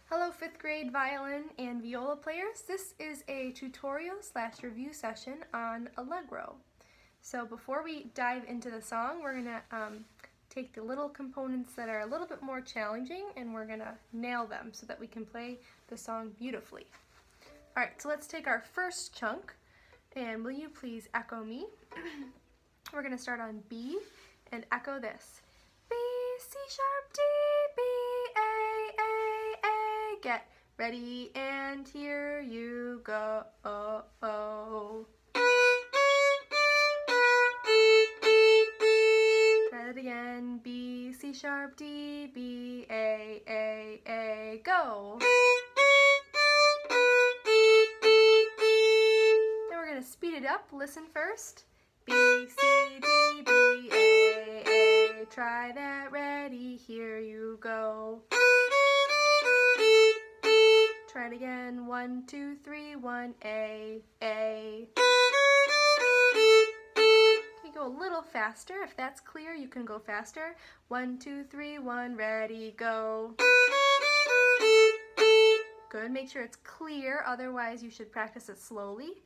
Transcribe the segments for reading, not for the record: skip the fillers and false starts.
Hello 5th grade violin and viola players. This is a tutorial/review session on Allegro. So before we dive into the song, we're going to take the little components that are a little bit more challenging and we're going to nail them so that we can play the song beautifully. Alright, so let's take our first chunk, and will you please echo me? We're going to start on B and echo this. B, C sharp, D, B, A, A, A. Get ready and here you go. Try that again. B, C sharp, D, B, A, A, go. Then we're going to speed it up. Listen first. B, C, D, B, A, A. Try that, ready, here you go. Try it again. 1, 2, 3, 1, A, A. You go a little faster. If that's clear, you can go faster. 1, 2, 3, 1, ready, go. Good. Make sure it's clear, otherwise you should practice it slowly.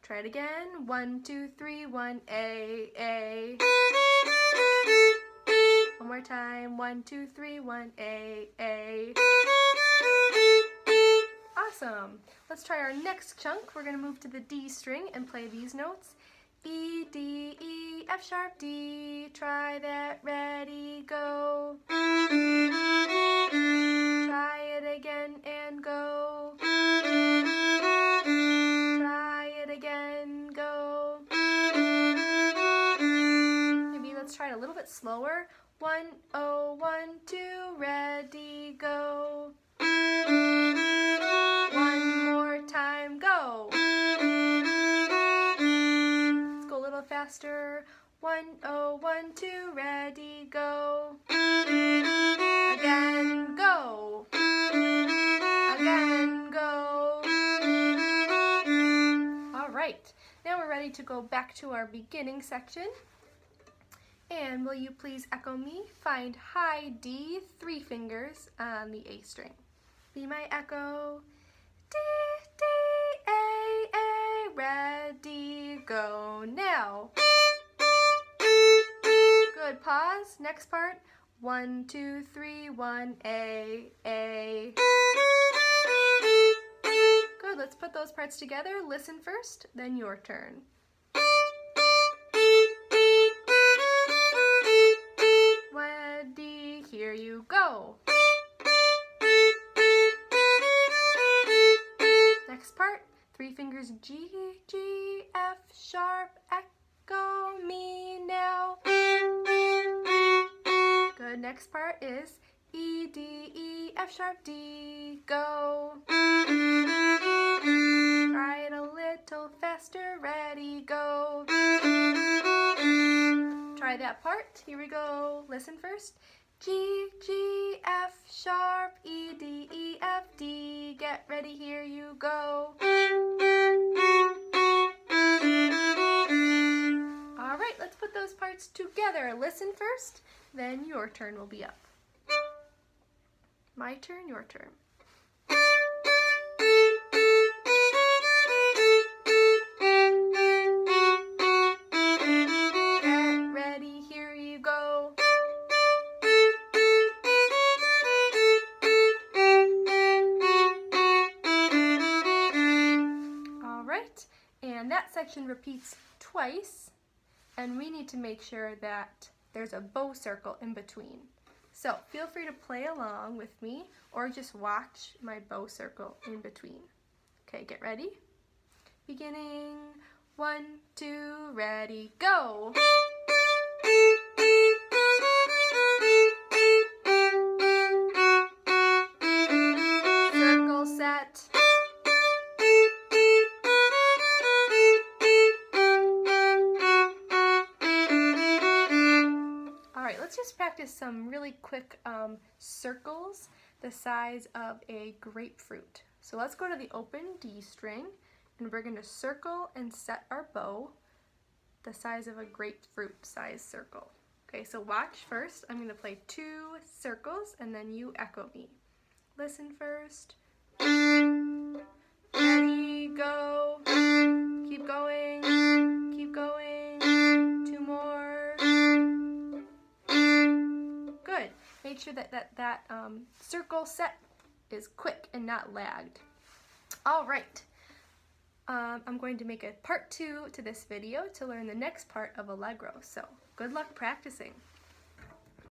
Try it again. 1, 2, 3, 1, A, A. One more time. 1, 2, 3, 1, A, A. Awesome. Let's try our next chunk. We're going to move to the D string and play these notes. E, D, E, F sharp, D. Try that, ready, go. Try it again and go. Try it again, go. Maybe let's try it a little bit slower. 1, 0, 1, 2, ready, go. One more time, go. Let's go a little faster. 1, 0, 1, 2, ready, go. Again, go. Again, go. All right, now we're ready to go back to our beginning section. And will you please echo me? Find high D, 3 fingers on the A string. Be my echo. D, D, A, A, ready, go now. Good, pause. Next part. 1, 2, 3, 1, A, A. Good, let's put those parts together. Listen first, then your turn. Ready, here you go. Next part, 3 fingers, G, G, F sharp, echo me now. Good, next part is E, D, E, F sharp, D, go. Try it a little faster, ready, go. Try that part, here we go. Listen first. G, G, F sharp, E, D, E, F, D. Get ready, here you go. All right, let's put those parts together. Listen first, then your turn will be up. My turn, your turn. Get ready, here you go. All right, and that section repeats twice, and we need to make sure that there's a bow circle in between. So feel free to play along with me or just watch my bow circle in between. Okay, get ready. Beginning. 1, 2, ready, go. Circle set. Let's just practice some really quick circles the size of a grapefruit. So let's go to the open D string and we're going to circle and set our bow the size of a grapefruit size circle. Okay, so watch first. I'm going to play 2 circles and then you echo me. listen first. Ready, go. Keep going, keep going. 2 more. Good. Make sure that circle set is quick and not lagged. All right. I'm going to make a part 2 to this video to learn the next part of Allegro. So good luck practicing.